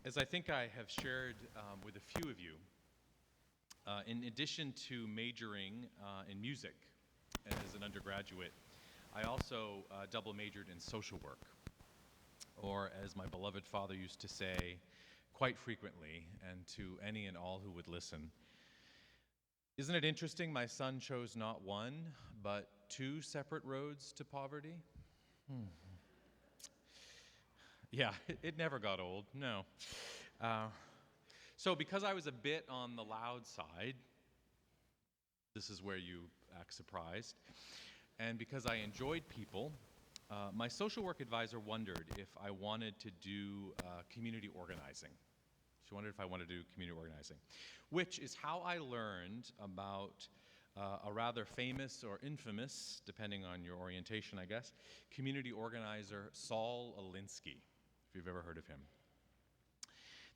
As I think I have shared with a few of you, in addition to majoring in music as an undergraduate, I also double majored in social work, or as my beloved father used to say quite frequently, and to any and all who would listen, isn't it interesting my son chose not one, but two separate roads to poverty? Yeah, it never got old, no. So because I was a bit on the loud side, this is where you act surprised, and because I enjoyed people, my social work advisor wondered if I wanted to do community organizing. She wondered if I wanted to do community organizing, which is how I learned about a rather famous or infamous, depending on your orientation, I guess, community organizer Saul Alinsky, if you've ever heard of him.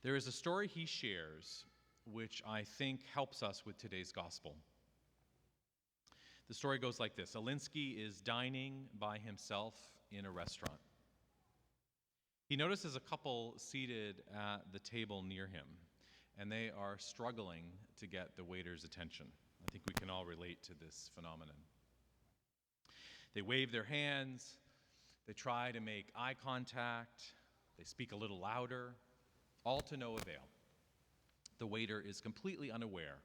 There is a story he shares which I think helps us with today's gospel. The story goes like this. Alinsky is dining by himself in a restaurant. He notices a couple seated at the table near him, and they are struggling to get the waiter's attention. I think we can all relate to this phenomenon. They wave their hands, they try to make eye contact, they speak a little louder, all to no avail. The waiter is completely unaware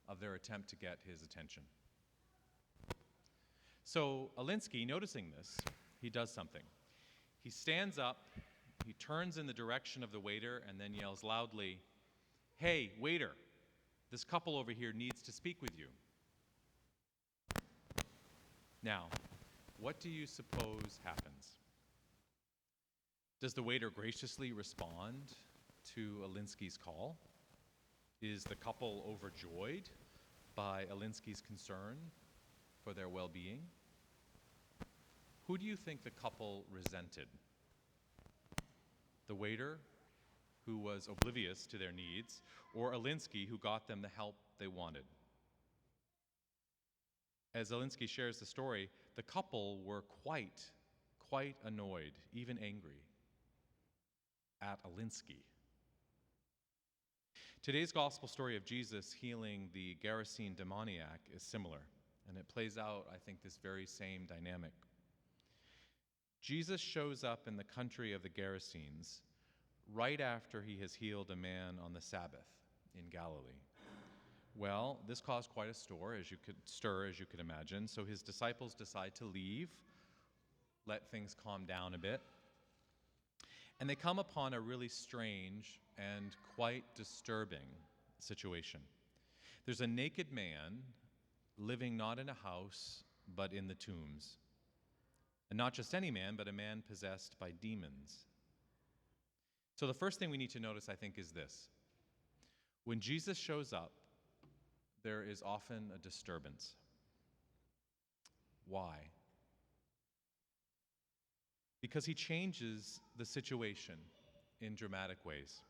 of their attempt to get his attention. So Alinsky, noticing this, he does something. He stands up, he turns in the direction of the waiter, and then yells loudly, "Hey, waiter, this couple over here needs to speak with you." Now, what do you suppose happens? Does the waiter graciously respond to Alinsky's call? Is the couple overjoyed by Alinsky's concern for their well-being? Who do you think the couple resented? The waiter, who was oblivious to their needs, or Alinsky, who got them the help they wanted? As Alinsky shares the story, the couple were quite annoyed, even angry, at Alinsky. Today's gospel story of Jesus healing the Gerasene demoniac is similar, and it plays out, I think, this very same dynamic. Jesus shows up in the country of the Gerasenes right after he has healed a man on the Sabbath in Galilee. Well, this caused quite a stir, as you could imagine, so his disciples decide to leave, let things calm down a bit, and they come upon a really strange and quite disturbing situation. There's a naked man living not in a house, but in the tombs. And not just any man, but a man possessed by demons. So the first thing we need to notice, I think, is this. When Jesus shows up, there is often a disturbance. Why? Because he changes the situation in dramatic ways.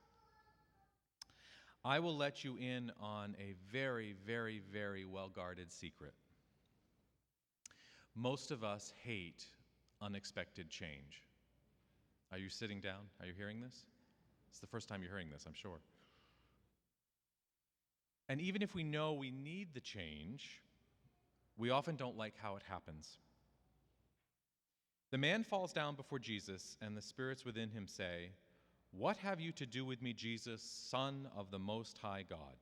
I will let you in on a very, very, very well-guarded secret. Most of us hate unexpected change. Are you sitting down? Are you hearing this? It's the first time you're hearing this, I'm sure. And even if we know we need the change, we often don't like how it happens. The man falls down before Jesus, and the spirits within him say, "What have you to do with me, Jesus, Son of the Most High God?"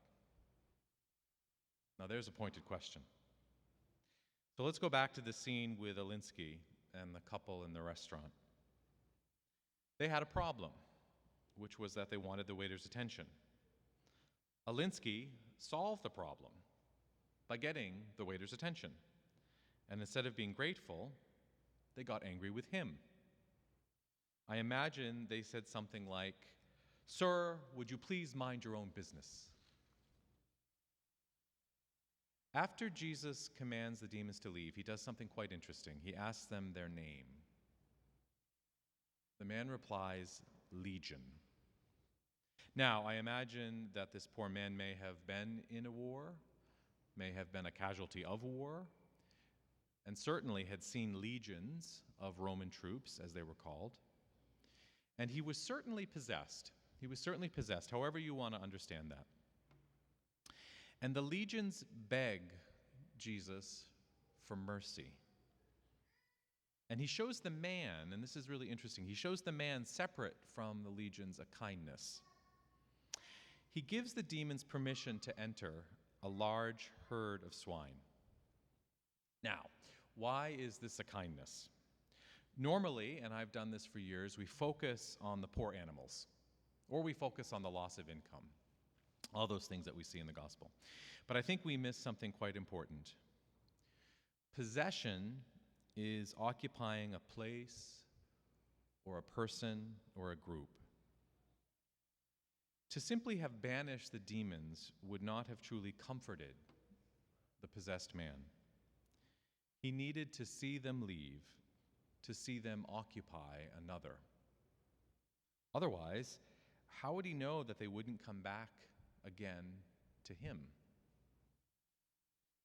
Now there's a pointed question. So let's go back to the scene with Alinsky and the couple in the restaurant. They had a problem, which was that they wanted the waiter's attention. Alinsky solved the problem by getting the waiter's attention. And instead of being grateful, they got angry with him. I imagine they said something like, "Sir, would you please mind your own business?" After Jesus commands the demons to leave, he does something quite interesting. He asks them their name. The man replies, "Legion." Now, I imagine that this poor man may have been in a war, may have been a casualty of war, and certainly had seen legions of Roman troops, as they were called. And he was certainly possessed. He was certainly possessed, however you want to understand that. And the legions beg Jesus for mercy. And he shows the man, and this is really interesting, he shows the man separate from the legions a kindness. He gives the demons permission to enter a large herd of swine. Now, why is this a kindness? Normally, and I've done this for years, we focus on the poor animals, or we focus on the loss of income, all those things that we see in the gospel. But I think we miss something quite important. Possession is occupying a place or a person or a group. To simply have banished the demons would not have truly comforted the possessed man. He needed to see them leave, to see them occupy another. Otherwise, how would he know that they wouldn't come back again to him?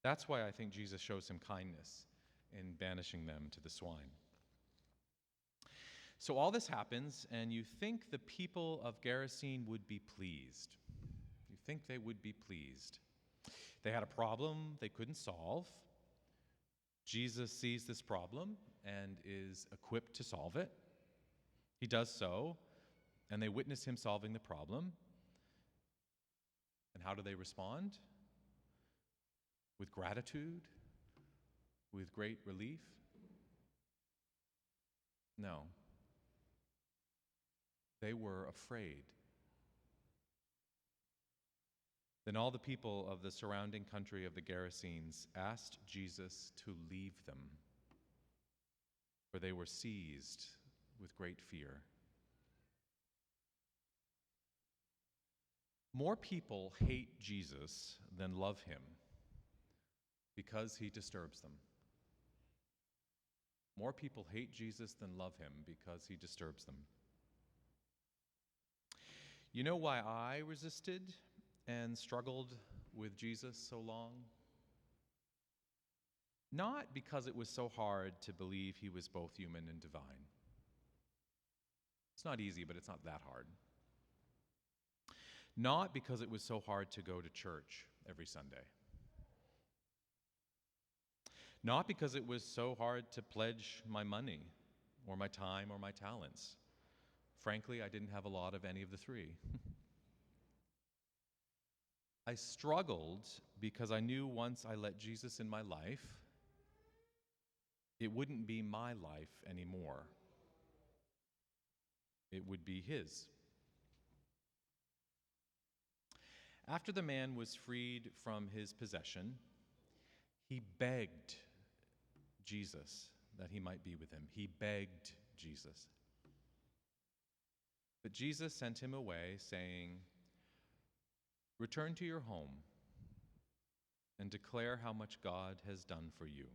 That's why I think Jesus shows him kindness in banishing them to the swine. So all this happens, and you think the people of Gerasene would be pleased. You think they would be pleased. They had a problem they couldn't solve. Jesus sees this problem and is equipped to solve it. He does so, and they witness him solving the problem. And how do they respond? With gratitude? With great relief? No. They were afraid. Then all the people of the surrounding country of the Gerasenes asked Jesus to leave them, for they were seized with great fear. More people hate Jesus than love him because he disturbs them. More people hate Jesus than love him because he disturbs them. You know why I resisted and struggled with Jesus so long? Not because it was so hard to believe he was both human and divine. It's not easy, but it's not that hard. Not because it was so hard to go to church every Sunday. Not because it was so hard to pledge my money or my time or my talents. Frankly, I didn't have a lot of any of the three. I struggled because I knew once I let Jesus in my life, it wouldn't be my life anymore. It would be his. After the man was freed from his possession, he begged Jesus that he might be with him. He begged Jesus. But Jesus sent him away, saying, "Return to your home and declare how much God has done for you."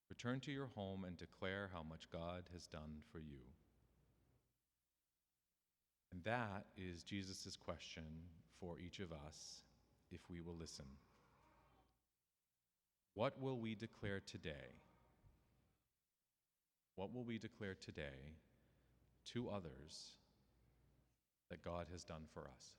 Return to your home and declare how much God has done for you. And that is Jesus' question for each of us if we will listen. What will we declare today? What will we declare today to others that God has done for us?